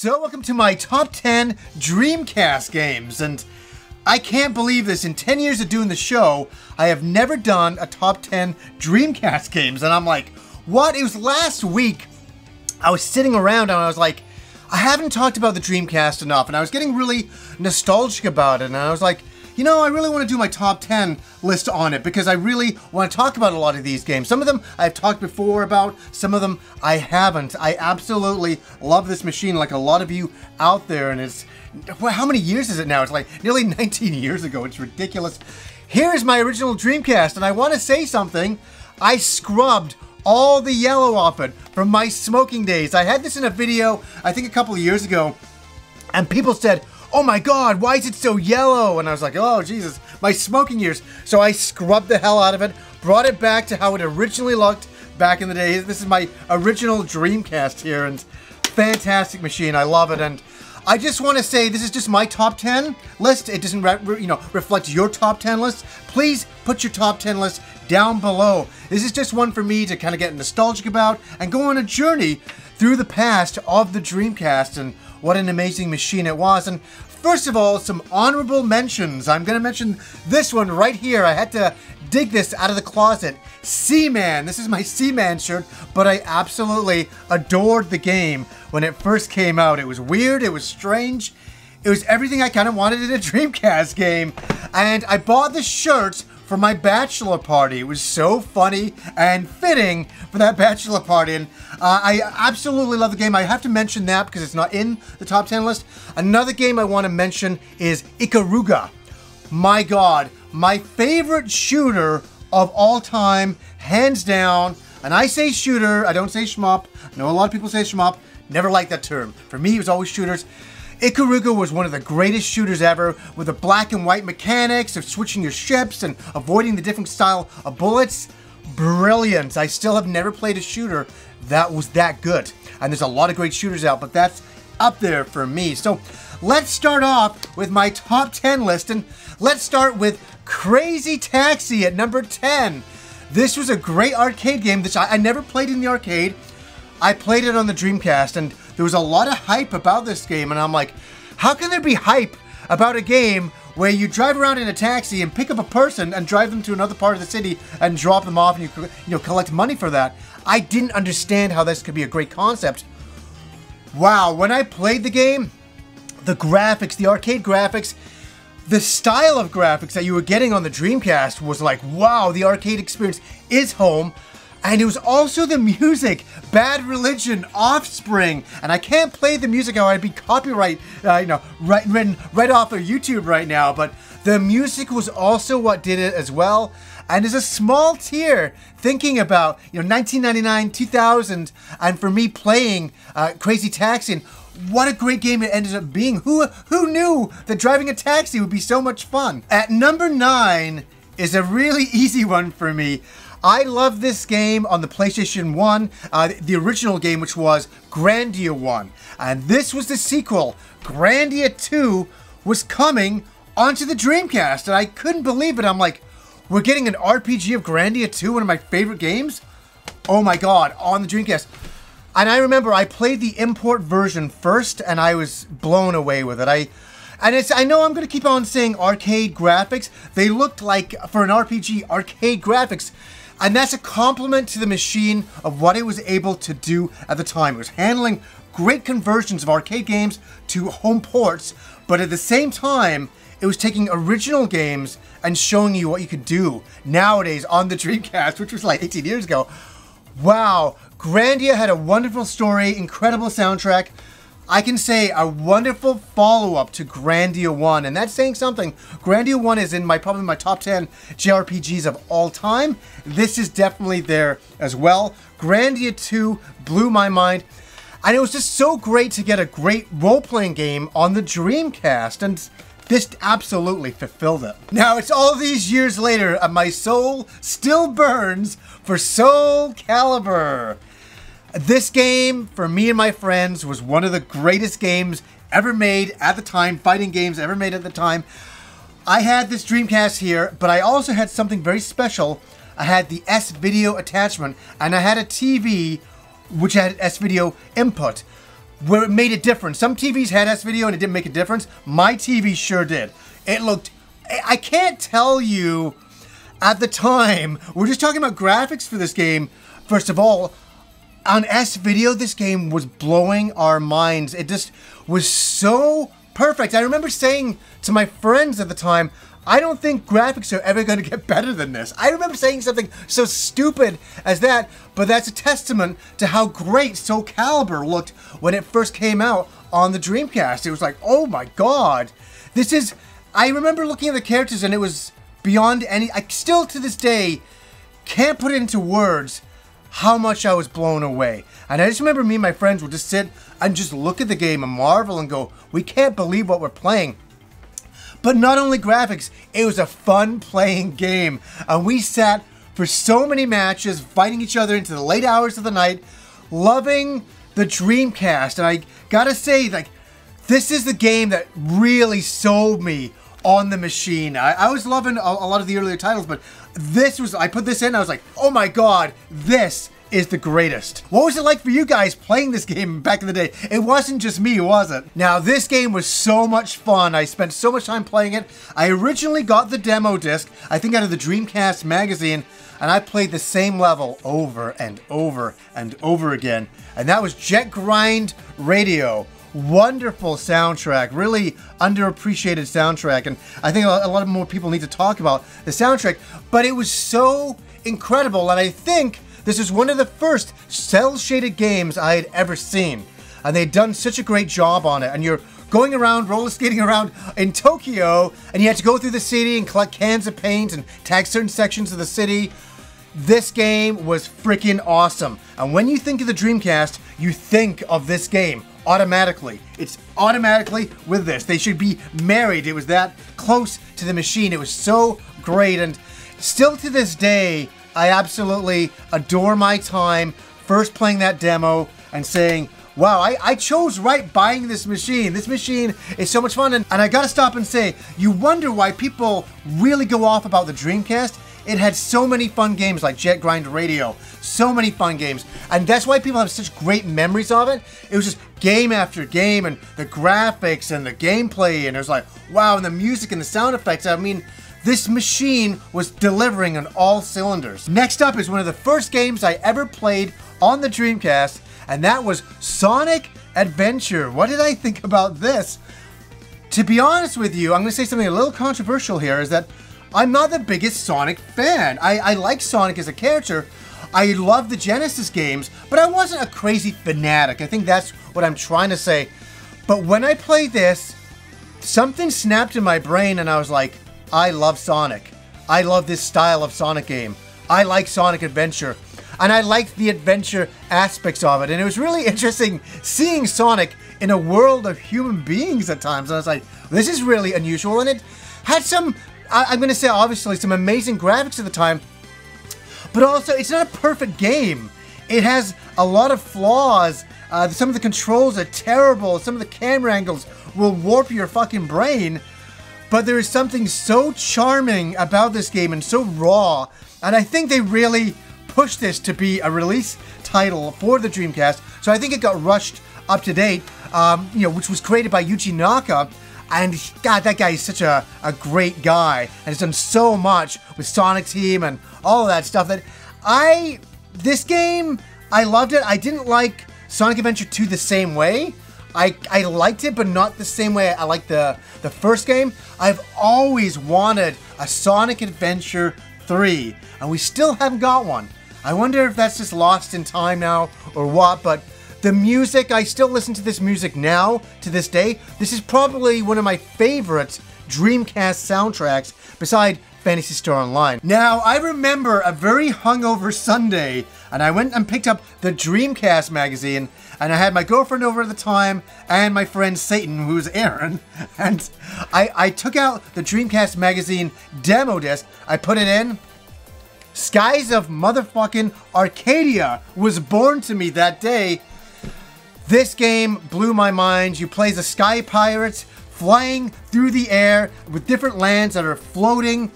So welcome to my top 10 Dreamcast games, and I can't believe this. In 10 years of doing the show, I have never done a top 10 Dreamcast games, and I'm like, what? It was last week, I was sitting around and I was like, I haven't talked about the Dreamcast enough, and I was getting really nostalgic about it, and I was like, you know, I really want to do my top 10 list on it because I really want to talk about a lot of these games. Some of them I've talked before about, some of them I haven't. I absolutely love this machine like a lot of you out there, and it's, well, how many years is it now? It's like nearly 19 years ago. It's ridiculous. Here's my original Dreamcast, and I want to say something. I scrubbed all the yellow off it from my smoking days. I had this in a video, I think a couple of years ago, and people said, oh my god, why is it so yellow? And I was like, oh Jesus, my smoking years. So I scrubbed the hell out of it, brought it back to how it originally looked back in the day. This is my original Dreamcast here, and fantastic machine, I love it. And I just want to say, this is just my top 10 list. It doesn't reflect your top 10 list. Please put your top 10 list down below. This is just one for me to kind of get nostalgic about and go on a journey through the past of the Dreamcast and what an amazing machine it was. And first of all, some honorable mentions. I'm going to mention this one right here. I had to dig this out of the closet. Seaman. This is my Seaman shirt, but I absolutely adored the game when it first came out. It was weird. It was strange. It was everything I kind of wanted in a Dreamcast game. And I bought the shirt for my bachelor party. It was so funny and fitting for that bachelor party, and I absolutely love the game. I have to mention that because it's not in the top 10 list. Another game I want to mention is Ikaruga. My god, my favorite shooter of all time, hands down. And I say shooter, I don't say shmup. I know a lot of people say shmup. Never liked that term. For me, it was always shooters. Ikaruga was one of the greatest shooters ever, with the black and white mechanics of switching your ships and avoiding the different style of bullets. Brilliant. I still have never played a shooter that was that good. And there's a lot of great shooters out, but that's up there for me. So let's start off with my top 10 list, and let's start with Crazy Taxi at number 10. This was a great arcade game that I never played in the arcade. I played it on the Dreamcast, and there was a lot of hype about this game, and I'm like, how can there be hype about a game where you drive around in a taxi and pick up a person and drive them to another part of the city and drop them off, and you collect money for that? I didn't understand how this could be a great concept. Wow, when I played the game, the graphics, the arcade graphics, the style of graphics that you were getting on the Dreamcast was like, wow, the arcade experience is home. And it was also the music, Bad Religion, Offspring, and I can't play the music or I'd be copyright, right off of YouTube right now, but the music was also what did it as well. And there's a small tear thinking about, 1999, 2000, and for me playing Crazy Taxi, and what a great game it ended up being. Who knew that driving a taxi would be so much fun? At number 9 is a really easy one for me. I love this game on the PlayStation 1, the original game, which was Grandia 1. And this was the sequel. Grandia 2 was coming onto the Dreamcast, and I couldn't believe it. I'm like, we're getting an RPG of Grandia 2, one of my favorite games? Oh my god, on the Dreamcast. And I remember I played the import version first, and I was blown away with it. I know I'm going to keep on saying arcade graphics. They looked like, for an RPG, arcade graphics. And that's a compliment to the machine of what it was able to do at the time. It was handling great conversions of arcade games to home ports, but at the same time, it was taking original games and showing you what you could do nowadays on the Dreamcast, which was like 18 years ago. Wow, Grandia had a wonderful story, incredible soundtrack. I can say a wonderful follow-up to Grandia 1, and that's saying something. Grandia 1 is in probably my top 10 JRPGs of all time. This is definitely there as well. Grandia 2 blew my mind, and it was just so great to get a great role-playing game on the Dreamcast, and this absolutely fulfilled it. Now, it's all these years later, and my soul still burns for Soulcalibur. This game, for me and my friends, was one of the greatest games ever made at the time, fighting games ever made at the time. I had this Dreamcast here, but I also had something very special. I had the S-Video attachment, and I had a TV which had S-Video input. where it made a difference. Some TVs had S-video and it didn't make a difference. My TV sure did. It looked, I can't tell you at the time, we're just talking about graphics for this game. First of all, on S-video, this game was blowing our minds. It just was so perfect. I remember saying to my friends at the time, I don't think graphics are ever going to get better than this. I remember saying something so stupid as that, but that's a testament to how great Soulcalibur looked when it first came out on the Dreamcast. It was like, oh my god. This is... I remember looking at the characters and it was beyond any... I still, to this day, can't put it into words how much I was blown away. And I just remember me and my friends would just sit and just look at the game and marvel and go, we can't believe what we're playing. But not only graphics, it was a fun playing game. And we sat for so many matches, fighting each other into the late hours of the night, loving the Dreamcast. And I gotta say, like, this is the game that really sold me on the machine. I was loving a lot of the earlier titles, but this was, I put this in, I was like, oh my god, this is the greatest. What was it like for you guys playing this game back in the day? It wasn't just me, was it? Now, this game was so much fun. I spent so much time playing it. I originally got the demo disc, I think out of the Dreamcast magazine, and I played the same level over and over and over again. And that was Jet Grind Radio. Wonderful soundtrack, really underappreciated soundtrack, and I think a lot of more people need to talk about the soundtrack, but it was so incredible, and I think this is one of the first cel-shaded games I had ever seen, and they'd done such a great job on it. And you're going around, roller skating around in Tokyo, and you had to go through the city and collect cans of paint and tag certain sections of the city. This game was freaking awesome, and when you think of the Dreamcast, you think of this game automatically. It's automatically with this. They should be married. It was that close to the machine. It was so great, and still to this day, I absolutely adore my time first playing that demo and saying, wow, I chose right buying this machine. This machine is so much fun, and I gotta stop and say, you wonder why people really go off about the Dreamcast. It had so many fun games like Jet Grind Radio, so many fun games, and that's why people have such great memories of it. It was just game after game, and the graphics and the gameplay, and it was like, wow, and the music and the sound effects. I mean, this machine was delivering on all cylinders. Next up is one of the first games I ever played on the Dreamcast, and that was Sonic Adventure. What did I think about this? To be honest with you, I'm going to say something a little controversial here, is that I'm not the biggest Sonic fan. I like Sonic as a character. I love the Genesis games, but I wasn't a crazy fanatic. I think that's what I'm trying to say. But when I played this, something snapped in my brain and I was like, I love Sonic. I love this style of Sonic game. I like Sonic Adventure. And I liked the adventure aspects of it. And it was really interesting seeing Sonic in a world of human beings at times. And I was like, this is really unusual. And it had some, I'm going to say obviously, some amazing graphics at the time. But also, it's not a perfect game. It has a lot of flaws. Some of the controls are terrible. Some of the camera angles will warp your fucking brain. But there is something so charming about this game and so raw. And I think they really pushed this to be a release title for the Dreamcast. So I think it got rushed up to date, which was created by Yuji Naka. And God, that guy is such a great guy and has done so much with Sonic Team and all of that stuff that this game, I loved it. I didn't like Sonic Adventure 2 the same way. I liked it, but not the same way I liked the first game. I've always wanted a Sonic Adventure 3, and we still haven't got one. I wonder if that's just lost in time now or what, but the music, I still listen to this music now, to this day. This is probably one of my favorite Dreamcast soundtracks, beside Phantasy Star Online. Now, I remember a very hungover Sunday, and I went and picked up the Dreamcast magazine, and I had my girlfriend over at the time, and my friend Satan, who's Aaron, and I took out the Dreamcast magazine demo disc, I put it in. Skies of motherfucking Arcadia was born to me that day. This game blew my mind. You play the Sky Pirates flying through the air with different lands that are floating.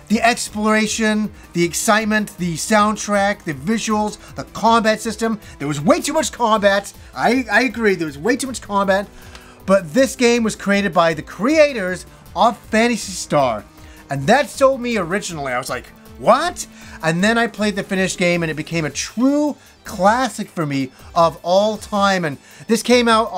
the exploration, the excitement, the soundtrack, the visuals, the combat system. There was way too much combat. I agree, there was way too much combat. But this game was created by the creators of Phantasy Star. And that sold me originally. I was like, what? And then I played the finished game and it became a true classic for me of all time. And this came out,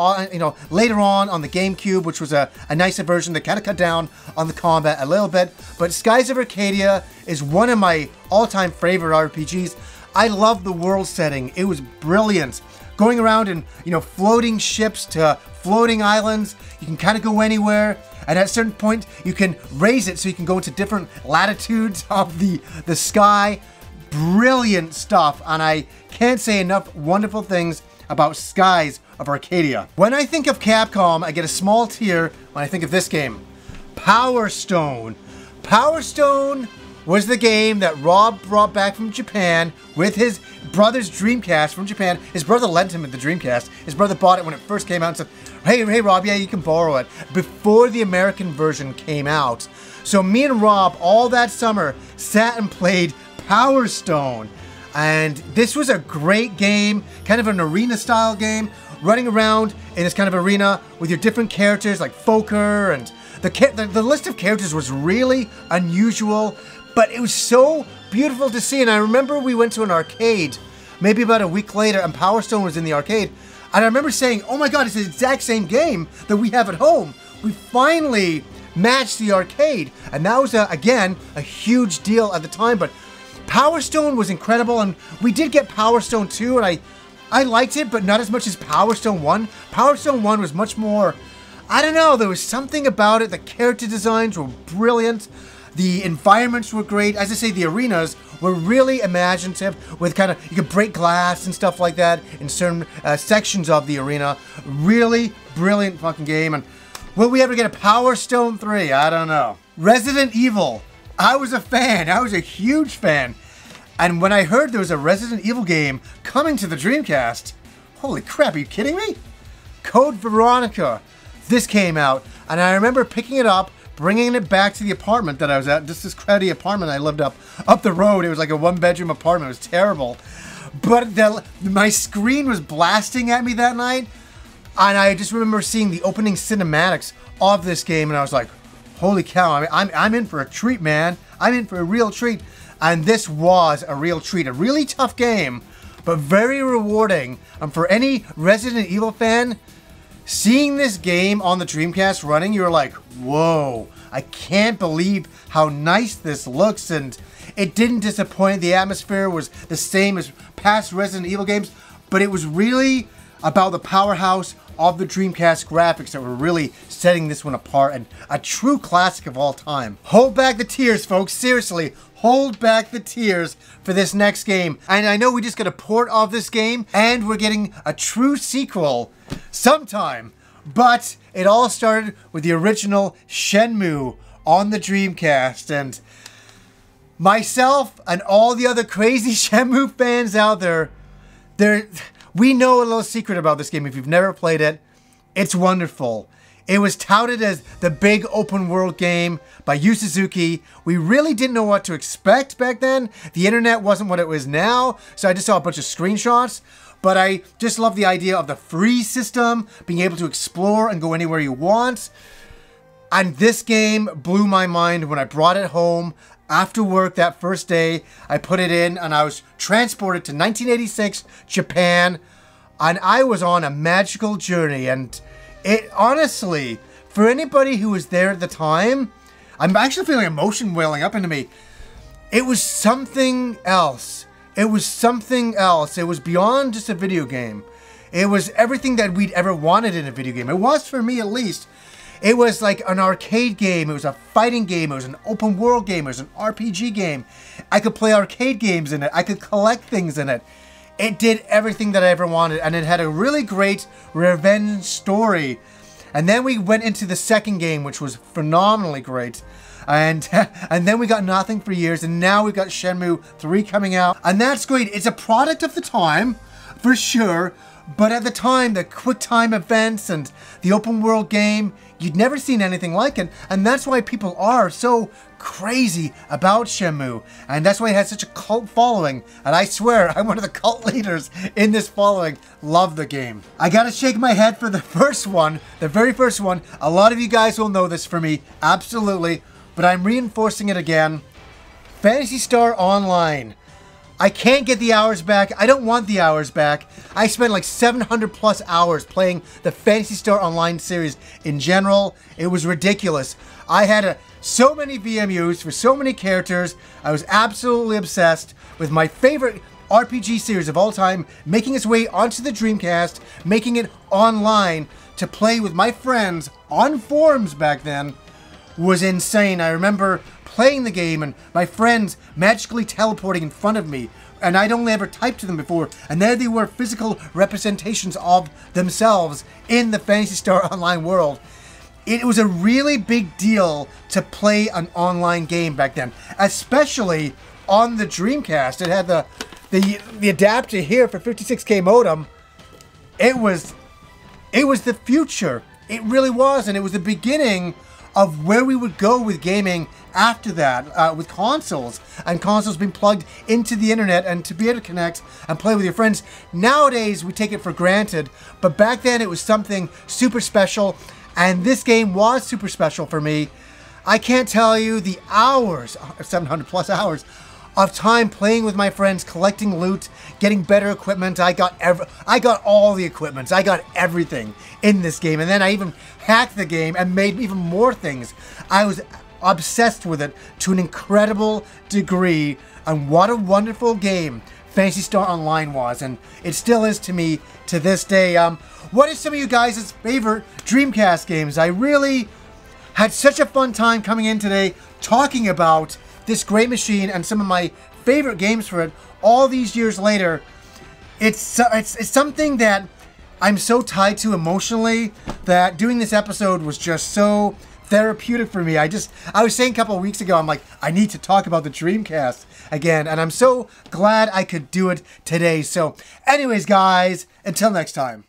later on the GameCube, which was a nicer version that kind of cut down on the combat a little bit. But Skies of Arcadia is one of my all-time favorite RPGs. I love the world setting. It was brilliant. Going around in, floating ships to floating islands. You can kind of go anywhere. And at a certain point, you can raise it so you can go into different latitudes of the sky. Brilliant stuff. And I can't say enough wonderful things about Skies of Arcadia. When I think of Capcom, I get a small tear when I think of this game. Power Stone. Power Stone was the game that Rob brought back from Japan with his brother's Dreamcast from Japan. His brother lent him the Dreamcast. His brother bought it when it first came out and said, hey Rob, yeah, you can borrow it, before the American version came out. So me and Rob, all that summer, sat and played Power Stone. And this was a great game, kind of an arena style game, running around in this kind of arena with your different characters like Fokker, and the list of characters was really unusual, but it was so beautiful to see. And I remember we went to an arcade maybe about a week later and Power Stone was in the arcade. And I remember saying, oh my god, it's the exact same game that we have at home. We finally matched the arcade. And that was, again, a huge deal at the time. But Power Stone was incredible. And we did get Power Stone 2. And I liked it, but not as much as Power Stone 1. Power Stone 1 was much more, I don't know, there was something about it. The character designs were brilliant. The environments were great. As I say, the arenas were really imaginative with kind of, you could break glass and stuff like that in certain sections of the arena. Really brilliant fucking game. And will we ever get a Power Stone 3? I don't know. Resident Evil. I was a fan. I was a huge fan. And when I heard there was a Resident Evil game coming to the Dreamcast, holy crap, are you kidding me? Code Veronica. This came out, and I remember picking it up, bringing it back to the apartment that I was at. Just this crowdy apartment I lived up the road. It was like a one-bedroom apartment. It was terrible. But my screen was blasting at me that night, and I just remember seeing the opening cinematics of this game, and I was like, holy cow, I'm in for a treat, man. I'm in for a real treat. And this was a real treat. A really tough game, but very rewarding. And for any Resident Evil fan, seeing this game on the Dreamcast running, you're like, whoa, I can't believe how nice this looks. And it didn't disappoint. The atmosphere was the same as past Resident Evil games, but it was really about the powerhouse of the Dreamcast graphics that were really setting this one apart, and a true classic of all time. Hold back the tears, folks. Seriously, hold back the tears for this next game. And I know we just got a port of this game, and we're getting a true sequel sometime. But it all started with the original Shenmue on the Dreamcast, and myself and all the other crazy Shenmue fans out there, we know a little secret about this game. If you've never played it, it's wonderful. It was touted as the big open world game by Yu Suzuki. We really didn't know what to expect back then. The internet wasn't what it is now, so I just saw a bunch of screenshots. But I just love the idea of the free system, being able to explore and go anywhere you want. And this game blew my mind when I brought it home. After work that first day, I put it in and I was transported to 1986 Japan, and I was on a magical journey. And it honestly, for anybody who was there at the time, I'm actually feeling emotion welling up into me. It was something else. It was something else. It was beyond just a video game. It was everything that we'd ever wanted in a video game. It was for me, at least. It was like an arcade game. It was a fighting game. It was an open world game. It was an RPG game. I could play arcade games in it. I could collect things in it. It did everything that I ever wanted, and it had a really great revenge story. And then we went into the second game, which was phenomenally great. And then we got nothing for years, and now we've got Shenmue 3 coming out. And that's great. It's a product of the time, for sure. But at the time, the quick time events and the open world game, you'd never seen anything like it. And that's why people are so crazy about Shenmue. And that's why it has such a cult following. And I swear, I'm one of the cult leaders in this following. Love the game. I gotta shake my head for the first one, the very first one. A lot of you guys will know this for me, absolutely. But I'm reinforcing it again. Phantasy Star Online. I can't get the hours back. I don't want the hours back. I spent like 700 plus hours playing the Phantasy Star Online series in general. It was ridiculous. I had so many VMUs for so many characters. I was absolutely obsessed with my favorite RPG series of all time, making its way onto the Dreamcast, making it online to play with my friends on forums back then was insane. I remember playing the game and my friends magically teleporting in front of me, and I'd only ever typed to them before, and there they were, physical representations of themselves in the Phantasy Star Online world. It was a really big deal to play an online game back then, especially on the Dreamcast. It had the adapter here for 56K modem. It was the future. It really was, and it was the beginning of where we would go with gaming after that, with consoles, and consoles being plugged into the internet and to be able to connect and play with your friends. Nowadays, we take it for granted, but back then it was something super special, and this game was super special for me. I can't tell you the hours, 700 plus hours, of time playing with my friends, collecting loot, getting better equipment. I got all the equipment. I got everything in this game. And then I even hacked the game and made even more things. I was obsessed with it to an incredible degree. And what a wonderful game Phantasy Star Online was. And it still is to me to this day. What are some of you guys' favorite Dreamcast games? I really had such a fun time coming in today talking about this great machine and some of my favorite games for it all these years later. It's something that I'm so tied to emotionally that doing this episode was just so therapeutic for me. I was saying a couple of weeks ago, I'm like, I need to talk about the Dreamcast again, and I'm so glad I could do it today. So anyways, guys, until next time.